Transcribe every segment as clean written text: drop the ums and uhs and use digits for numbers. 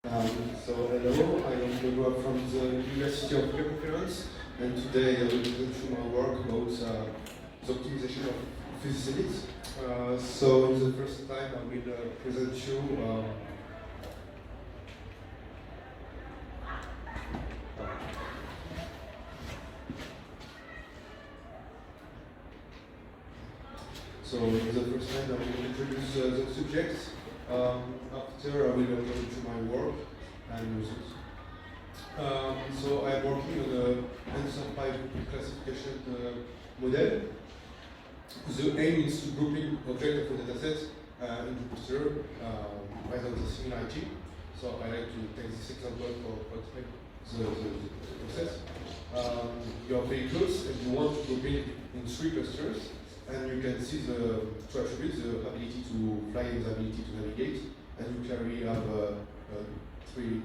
Hello, I am Gregor from the University of Conference, and today I will present you my work about the optimization of physics limits. So in the first time I will present you So in the first time I will introduce the subjects. After I will present you my work and results. So I'm working on a answer 5 classification model. The aim is to grouping objects of the dataset into clusters based on the similarity. So I like to take this example for explain the process. You have vehicles and you want to group it in 3 clusters. And you can see the 2 attributes, the ability to fly and the ability to navigate. And you clearly have 3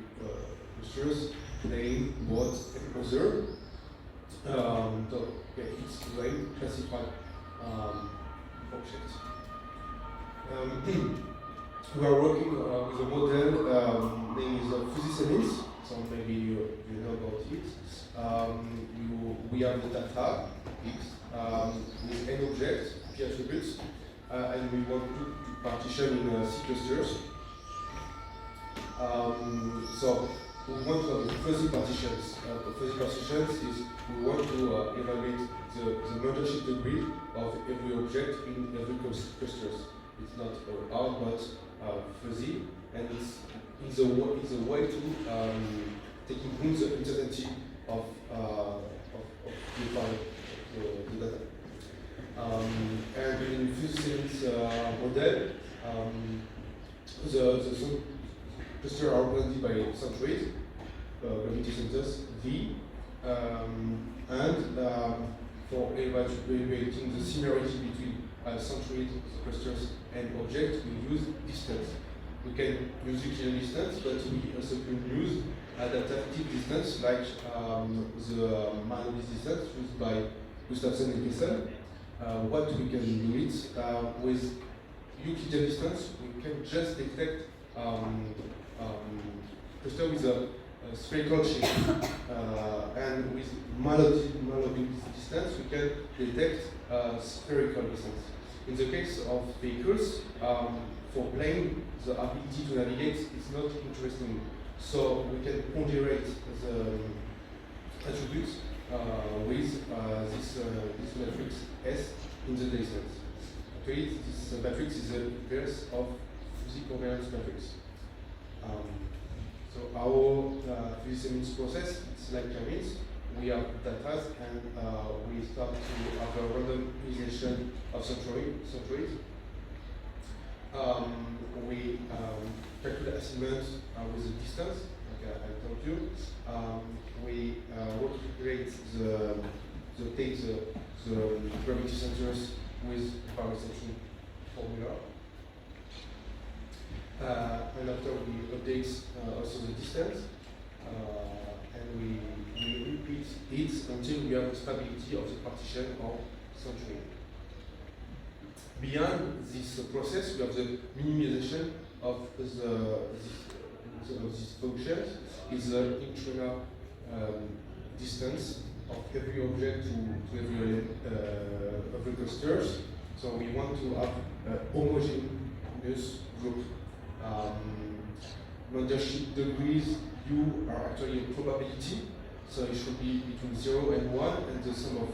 clusters, plane, boat, and other. So yeah, it's very classified object. We are working with a model named physics limits. So maybe you know about it. We have the data X with n objects, p attributes, and we want to partition in C clusters. So we want to have fuzzy partitions. Fuzzy partitions is we want to evaluate the membership degree of every object in every clusters. It's not hard but fuzzy, and it's a way to take into the uncertainty of defining the data. And in physics model, the clusters are represented by centroids, gravity centers V, and for evaluating the similarity between centroid clusters and objects, we use distance. We can use Euclidean distance, but we also can use adaptive distance like the Manobis distance used by Gustafsson and Kessel. What we can do it with Euclidean distance, we can just detect cluster with a spherical shape, and with Manobis distance, we can detect spherical distance. In the case of vehicles, for plane, the ability to navigate is not interesting. So we can ponderate the attributes with this matrix S in the distance. Okay, this matrix is the inverse of physics covariance matrix. So our physics limits process, it's like limits. We have data and we start to have a randomization of centroids. We calculate assignment with the distance, like I told you. We calculate take the gravity centers with power section formula. And after we update also the distance, and we repeat it until we have the stability of the partition or centroid. Beyond this process, we have the minimization of this function is the internal distance of every object to every clusters. So we want to have a homogeneous group. Membership degrees U are actually a probability, so it should be between 0 and 1, and the sum of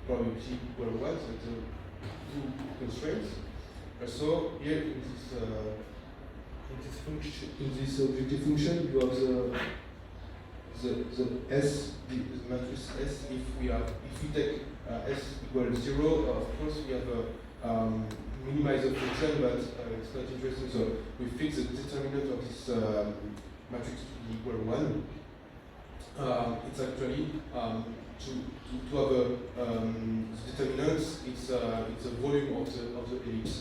probability equal 1. So it's two constraints. So here in this objective function, you have the S, the matrix S. If we take S equals 0, of course we have a minimize the function, but it's not interesting. So we fix the determinant of this matrix to equal 1. It's actually to have a determinants. It's a volume of the ellipse.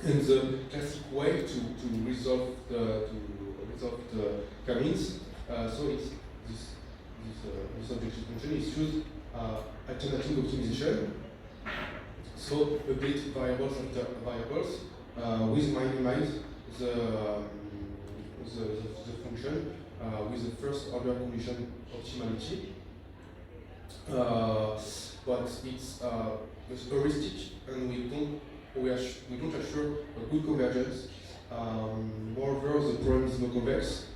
And the classic way to resolve the Kamins, so it's this objective function is used alternating optimization. So update variables after variables with minimize the function with the first order condition optimality. But it's heuristic, and we don't assure a good convergence. Moreover, the problem is no convex,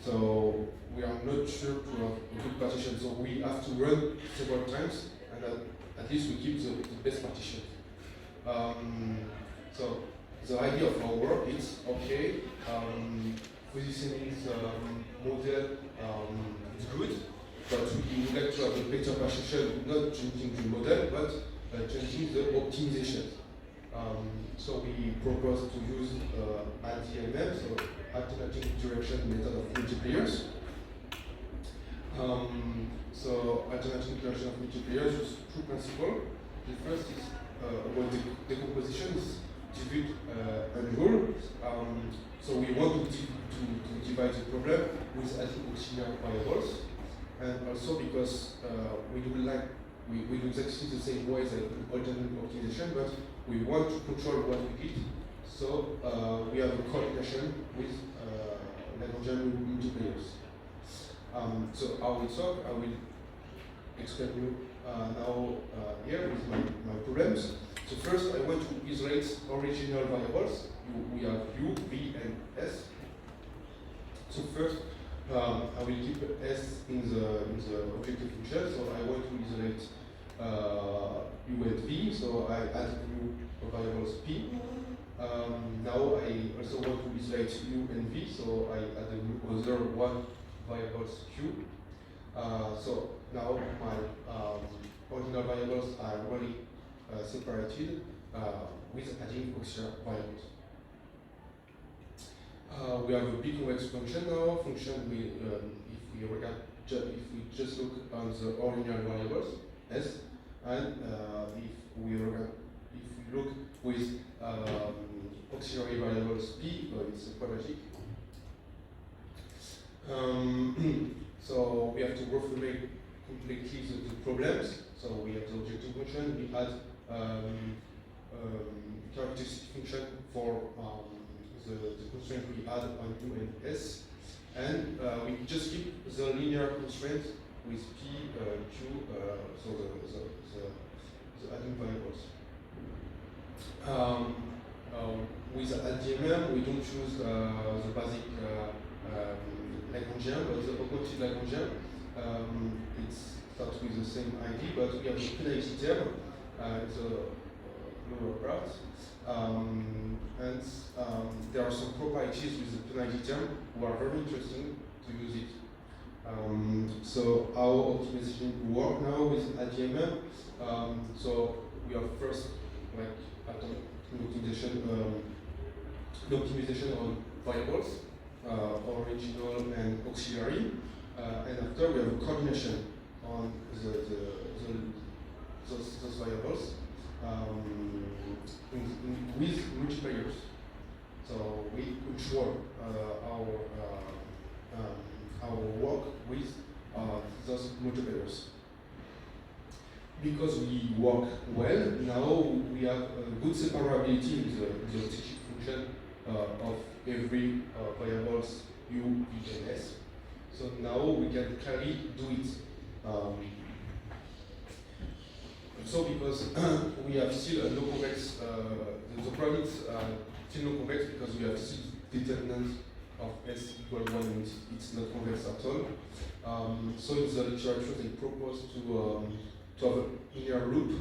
so we are not sure to have a good partition. So we have to run several times, and at least we keep the best partition. So the idea of our work is okay. Positioning the model is good, but we would like to have a better partition, not changing the model, but changing the optimization. So we propose to use ADMM, so alternating direction method of multipliers. So alternating direction of multipliers use two principles. The first is about decomposition, is divide and rule. So we want to divide the problem with auxiliary variables, and also because we do exactly the same way as alternate optimization, but we want to control what we did. So we have a coordination with Lagrangian multipliers. So how we talk, I will explain you now here with my problems. So first, I want to isolate original variables. We have u, v, and s. So first, I will keep s in the objective function. So I want to isolate u and v. So I add new variables p. Now I also want to isolate u and v. So I add a new other one variables q. So now my original variables are really separated with adding auxiliary variables. We have a big convex function now. Function if we just look on the original variables s, and if we look with auxiliary variables p, it's quadratic. So we have to reformulate completely the problems. So we have the objective function. We add characteristic function for the constraint we add on u and s, and we just keep the linear constraint with p, q, so the adding variables. With ADMM, we don't choose the basic Lagrangian, but the augmented Lagrangian. It starts with the same ID, but we have the penalty term, the lower part. And there are some properties with the penalty term who are very interesting to use it. So our optimization work now with ADMM. So we have first optimization on variables, original and auxiliary, and after we have a coordination on those variables with multipliers. So we control our work with those multipliers. Because we work well, now we have good separability in the objective function of every variables u, v, and s. So now we can clearly do it. So because we have still a no convex, the problem is still no convex because we have still determinant of s equal 1 and it's not convex at all. So in the literature they propose to have a linear loop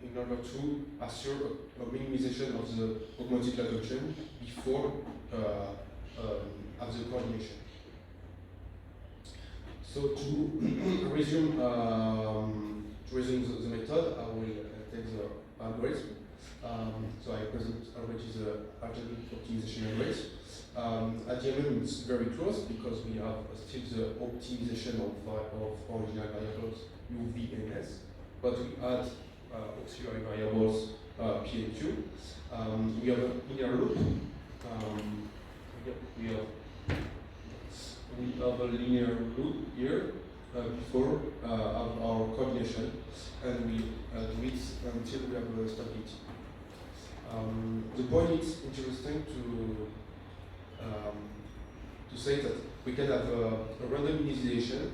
in order to assure a minimization of the augmented Lagrangian before have the coordination. So to resume the method, I will take the algorithm. So I present already the alternate optimization algorithm. At the end, it's very close because we have still the optimization of original variables u, v, and s, but we add auxiliary variables p and q. We have a linear loop. We have a linear loop here before our coordination, and we do it until we have a stability. The point is interesting to say that we can have a random initialization,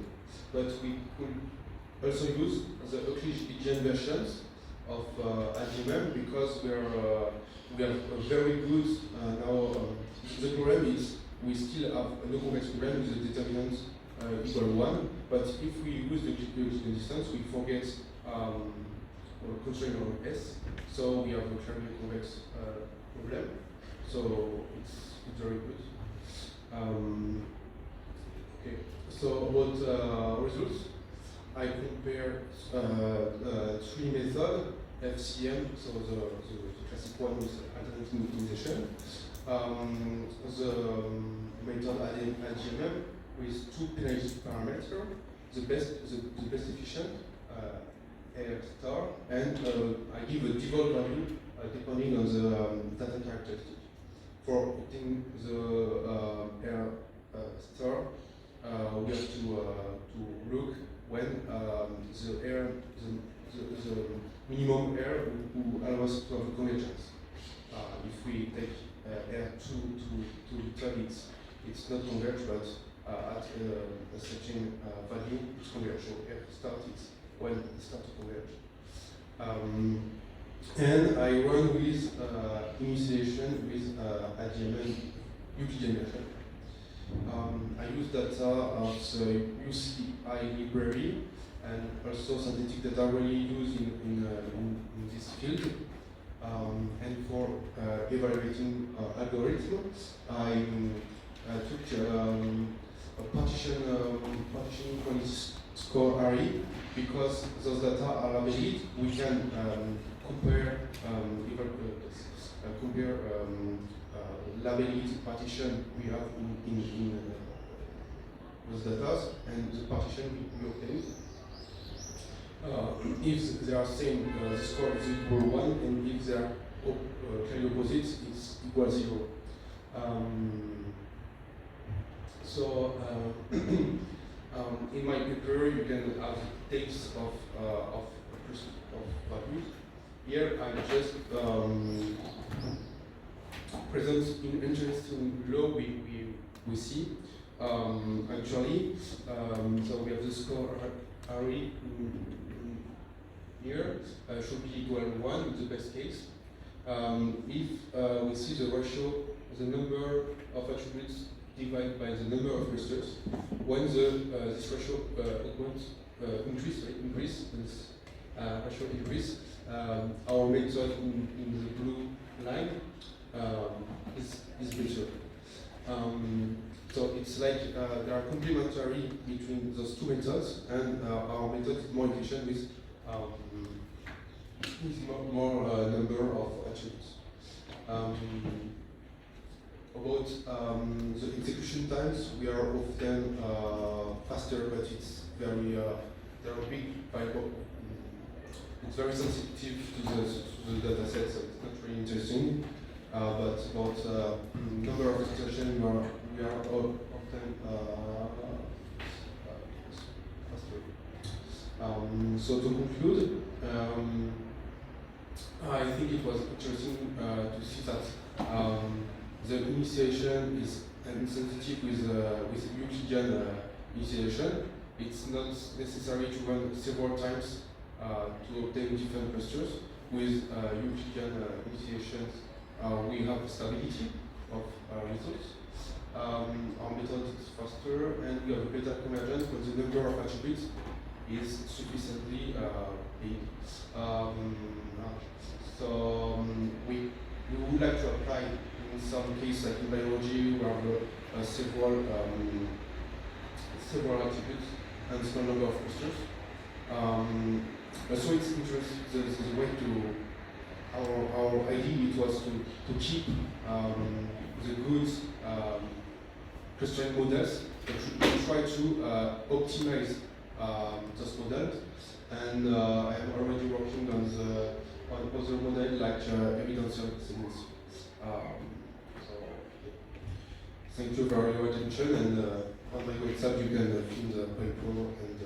but we could also use the Euclidean versions of AGMM because we have a very good now. The problem is we still have a no-convex problem with the determinant equal 1, but if we use the Euclidean distance, we forget constraint on S, so we have a clearly convex problem. So it's very good. Okay, so about results, I compare three methods, FCM, so the classic one with alternating optimization, the method AGMM with two penalty parameters, the best efficient, R star, and I give a default value depending on the data characteristic. For obtaining the R star, we have to look when the minimum error will allow us to have convergence. If we take R2 to return it's not converged, but at a certain value it's converged. So R start is when it starts to converge. And I run with initialization with AGMM Euclidean version. I use data of the UCI library and also synthetic data really used in this field. And for evaluating algorithms, I took a partition quantity score array because those data are labeled. We can compare labeled partition we have in those data and the partition we obtain. If they are same, the score is equal 1, and if they are clearly opposite, it's equal 0. In my paper, you can have tapes of values. Here, I just present in interesting law we see. Actually, so we have the score array here should be equal 1 in the best case. If we see the ratio, the number of attributes divided by the number of clusters, when this ratio increase, this ratio increase, our method in the blue line is better. So it's like they are complementary between those two methods, and our method is more efficient with more number of attributes. About the execution times, we are often faster, but it's very there are big variable. It's very sensitive to the data set, so it's not really interesting. But about number of execution, we are often faster. So to conclude, I think it was interesting to see that the initiation is insensitive with Euclidean initiation. It's not necessary to run several times to obtain different clusters. With Euclidean initiations, we have stability of results. Our method is faster, and we have a better convergence when the number of attributes is sufficiently big. We would like to apply in some cases, like in biology, we have several attributes and small number of clusters. So it's interesting. The way to our idea it was to keep the good constraint models, to try to optimize those models. And I am already working on other model like evidential signals. Thank you for your attention, and on my website you can find the paper and